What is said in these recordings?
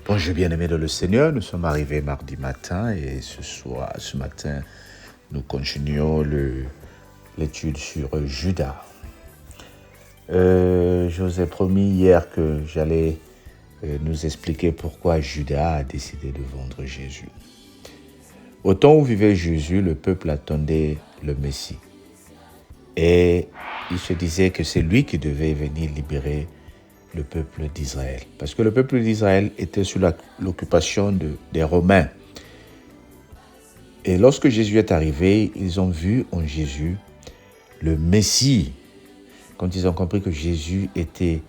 Bonjour bien-aimés dans le Seigneur, nous sommes arrivés mardi matin et ce matin, nous continuons l'étude sur Judas. Je vous ai promis hier que j'allais nous expliquer pourquoi Judas a décidé de vendre Jésus. Au temps où vivait Jésus, le peuple attendait le Messie. Et il se disait que c'est lui qui devait venir libérer le peuple d'Israël. Parce que le peuple d'Israël était sous l'occupation des Romains. Et lorsque Jésus est arrivé, ils ont vu en Jésus le Messie. Quand ils ont compris que Jésus était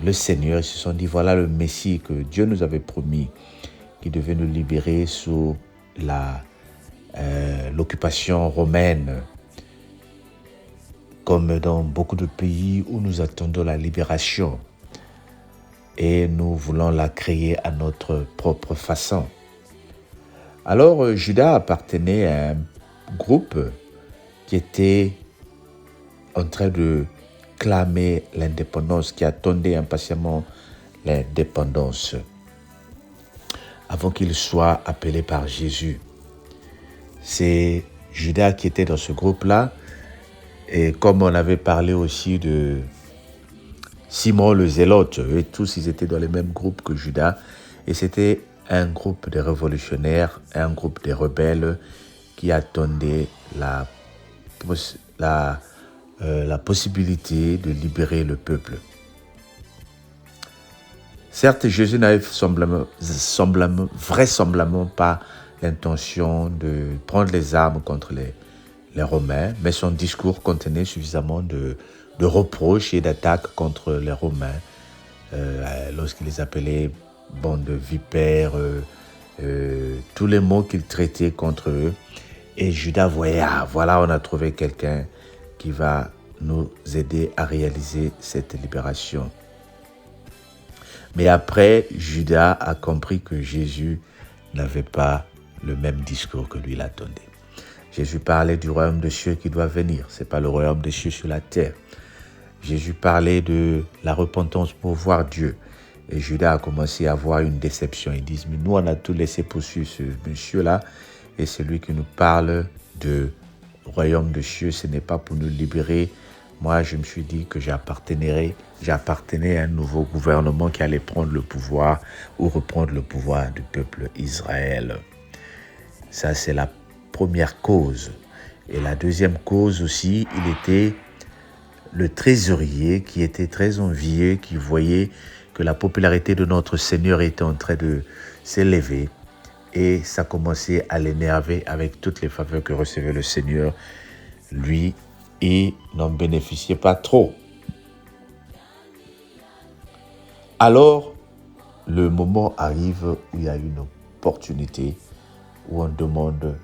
le Seigneur, ils se sont dit, voilà le Messie que Dieu nous avait promis, qui devait nous libérer sous l'occupation romaine. Comme dans beaucoup de pays où nous attendons la libération et nous voulons la créer à notre propre façon. Alors Judas appartenait à un groupe qui était en train de clamer l'indépendance, qui attendait impatiemment l'indépendance avant qu'il soit appelé par Jésus. C'est Judas qui était dans ce groupe-là. Et comme on avait parlé aussi de Simon le Zélote, et tous ils étaient dans le même groupe que Judas, et c'était un groupe de révolutionnaires, un groupe de rebelles qui attendaient la possibilité de libérer le peuple. Certes, Jésus n'avait vraisemblablement pas l'intention de prendre les armes contre les Romains, mais son discours contenait suffisamment de reproches et d'attaques contre les Romains lorsqu'il les appelait bande de vipères, tous les mots qu'il traitait contre eux. Et Judas voyait, voilà, on a trouvé quelqu'un qui va nous aider à réaliser cette libération. Mais après, Judas a compris que Jésus n'avait pas le même discours que lui l'attendait. Jésus parlait du royaume des cieux qui doit venir. Ce n'est pas le royaume des cieux sur la terre. Jésus parlait de la repentance pour voir Dieu. Et Judas a commencé à avoir une déception. Ils disent, mais nous, on a tout laissé poursuivre ce monsieur-là. Et celui qui nous parle de royaume des cieux, ce n'est pas pour nous libérer. Moi, je me suis dit que j'appartenais à un nouveau gouvernement qui allait prendre le pouvoir ou reprendre le pouvoir du peuple Israël. Ça, c'est la première cause. Et la deuxième cause aussi, il était le trésorier qui était très envieux, qui voyait que la popularité de notre Seigneur était en train de s'élever. Et ça commençait à l'énerver avec toutes les faveurs que recevait le Seigneur. Lui, il n'en bénéficiait pas trop. Alors, le moment arrive où il y a une opportunité, où on demande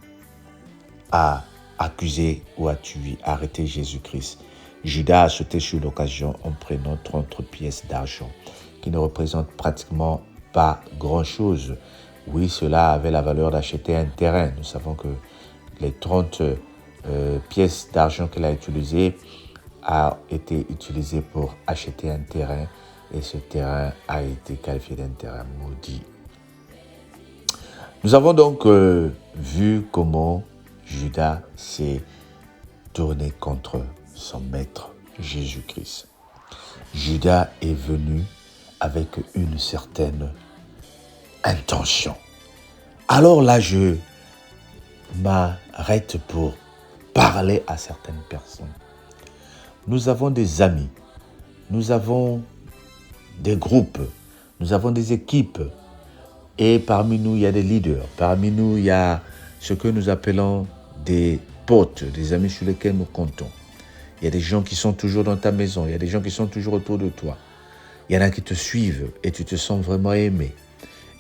à accuser ou à tuer, à arrêter Jésus-Christ. Judas a sauté sur l'occasion en prenant 30 pièces d'argent, qui ne représentent pratiquement pas grand-chose. Oui, cela avait la valeur d'acheter un terrain. Nous savons que les 30 pièces d'argent qu'il a utilisées a été utilisé pour acheter un terrain, et ce terrain a été qualifié d'un terrain maudit. Nous avons donc vu comment Judas s'est tourné contre son maître, Jésus-Christ. Judas est venu avec une certaine intention. Alors là, je m'arrête pour parler à certaines personnes. Nous avons des amis, nous avons des groupes, nous avons des équipes, et parmi nous, il y a des leaders, parmi nous, il y a ce que nous appelons des potes, des amis sur lesquels nous comptons. Il y a des gens qui sont toujours dans ta maison, il y a des gens qui sont toujours autour de toi. Il y en a qui te suivent et tu te sens vraiment aimé.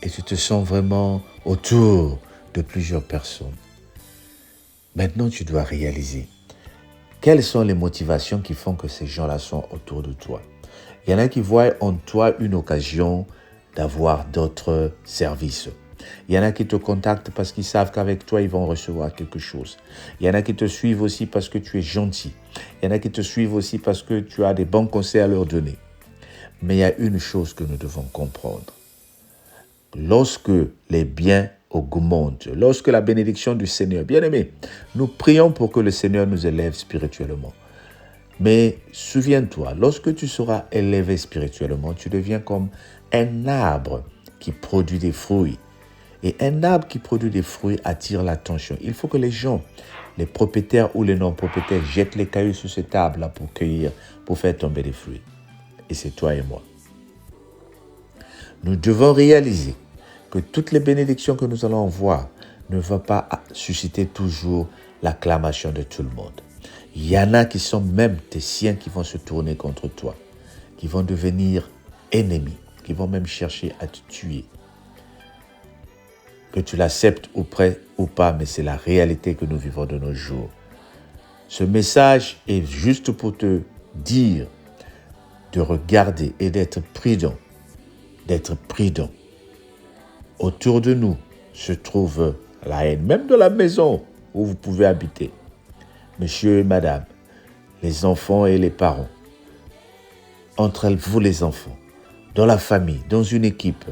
Et tu te sens vraiment autour de plusieurs personnes. Maintenant, tu dois réaliser quelles sont les motivations qui font que ces gens-là sont autour de toi. Il y en a qui voient en toi une occasion d'avoir d'autres services. Il y en a qui te contactent parce qu'ils savent qu'avec toi, ils vont recevoir quelque chose. Il y en a qui te suivent aussi parce que tu es gentil. Il y en a qui te suivent aussi parce que tu as des bons conseils à leur donner. Mais il y a une chose que nous devons comprendre. Lorsque les biens augmentent, lorsque la bénédiction du Seigneur, bien-aimé, nous prions pour que le Seigneur nous élève spirituellement. Mais souviens-toi, lorsque tu seras élevé spirituellement, tu deviens comme un arbre qui produit des fruits. Et un arbre qui produit des fruits attire l'attention. Il faut que les gens, les propriétaires ou les non-propriétaires, jettent les cailloux sur cet arbre-là pour cueillir, pour faire tomber des fruits. Et c'est toi et moi. Nous devons réaliser que toutes les bénédictions que nous allons voir ne vont pas susciter toujours l'acclamation de tout le monde. Il y en a qui sont même tes siens qui vont se tourner contre toi, qui vont devenir ennemis, qui vont même chercher à te tuer. Que tu l'acceptes ou pas, mais c'est la réalité que nous vivons de nos jours. Ce message est juste pour te dire de regarder et d'être prudent. Autour de nous se trouve la haine, même de la maison où vous pouvez habiter. Monsieur et madame, les enfants et les parents, entre vous les enfants, dans la famille, dans une équipe,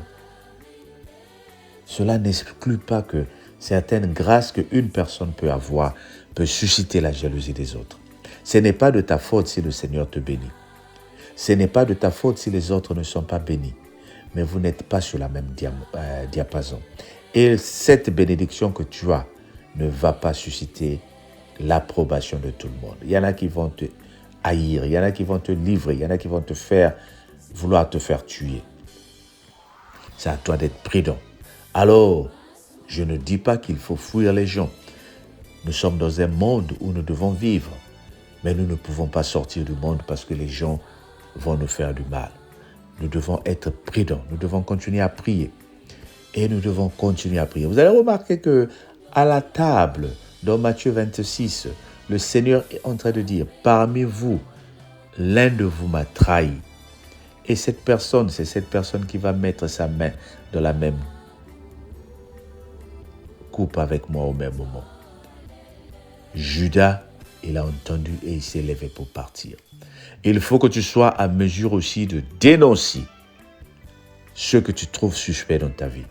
cela n'exclut pas que certaines grâces qu'une personne peut avoir peut susciter la jalousie des autres. Ce n'est pas de ta faute si le Seigneur te bénit. Ce n'est pas de ta faute si les autres ne sont pas bénis. Mais vous n'êtes pas sur la même diapason. Et cette bénédiction que tu as ne va pas susciter l'approbation de tout le monde. Il y en a qui vont te haïr, il y en a qui vont te livrer, il y en a qui vont vouloir te faire tuer. C'est à toi d'être prudent. Alors, je ne dis pas qu'il faut fuir les gens. Nous sommes dans un monde où nous devons vivre. Mais nous ne pouvons pas sortir du monde parce que les gens vont nous faire du mal. Nous devons être prudents. Nous devons continuer à prier. Et nous devons continuer à prier. Vous allez remarquer que à la table, dans Matthieu 26, le Seigneur est en train de dire, parmi vous, l'un de vous m'a trahi. Et cette personne, c'est cette personne qui va mettre sa main dans la même coupe avec moi au même moment. Judas, il a entendu et il s'est levé pour partir. Il faut que tu sois à mesure aussi de dénoncer ce que tu trouves suspect dans ta vie.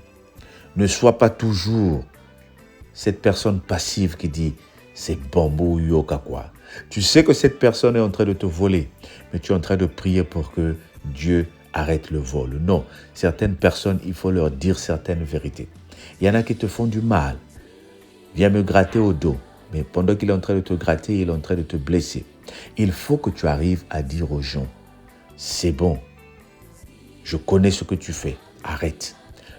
Ne sois pas toujours cette personne passive qui dit « c'est bambo yoka quoi ». Tu sais que cette personne est en train de te voler, mais tu es en train de prier pour que Dieu arrête le vol. Non, certaines personnes, il faut leur dire certaines vérités. Il y en a qui te font du mal. Viens me gratter au dos. Mais pendant qu'il est en train de te gratter, il est en train de te blesser. Il faut que tu arrives à dire aux gens, c'est bon, je connais ce que tu fais, arrête.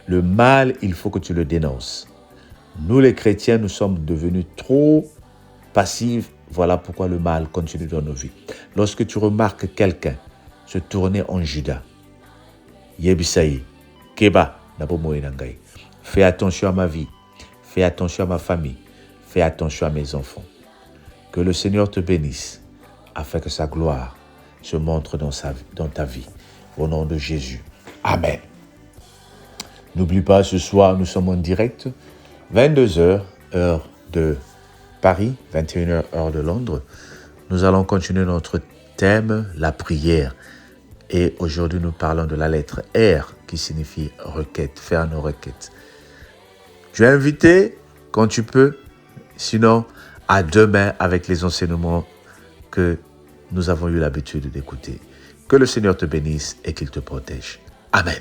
Le mal, il faut que tu le dénonces. Nous les chrétiens, nous sommes devenus trop passifs. Voilà pourquoi le mal continue dans nos vies. Lorsque tu remarques quelqu'un se tourner en Judas, Yebisaï, Keba, Nabomoenangai, fais attention à ma vie, fais attention à ma famille, fais attention à mes enfants. Que le Seigneur te bénisse afin que sa gloire se montre dans ta vie. Au nom de Jésus. Amen. N'oublie pas, ce soir, nous sommes en direct, 22h, heure de Paris, 21h, heure de Londres. Nous allons continuer notre thème, la prière. Et aujourd'hui, nous parlons de la lettre R qui signifie requête, faire nos requêtes. Tu es invité quand tu peux. Sinon, à demain avec les enseignements que nous avons eu l'habitude d'écouter. Que le Seigneur te bénisse et qu'il te protège. Amen.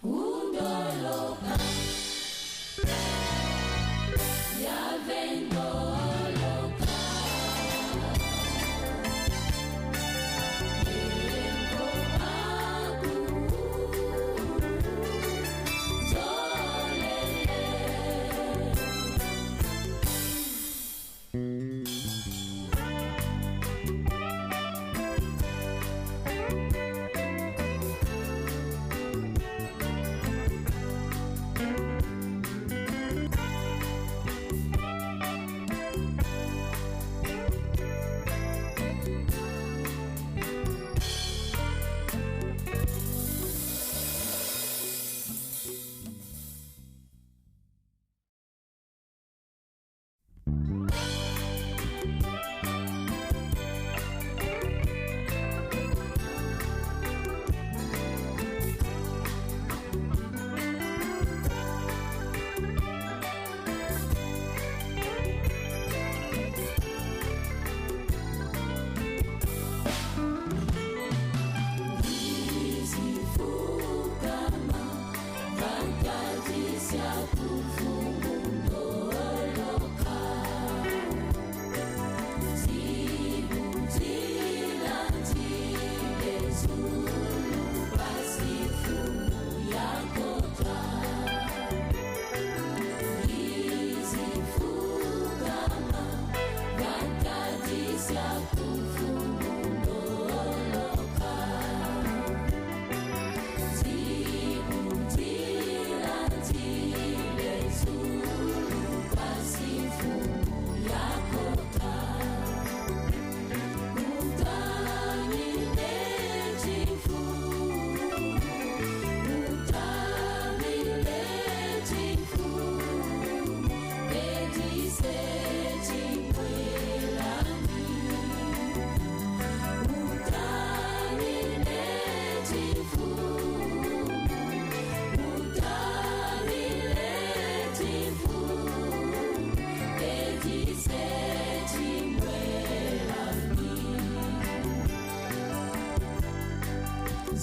Undoloka, Yahweh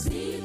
See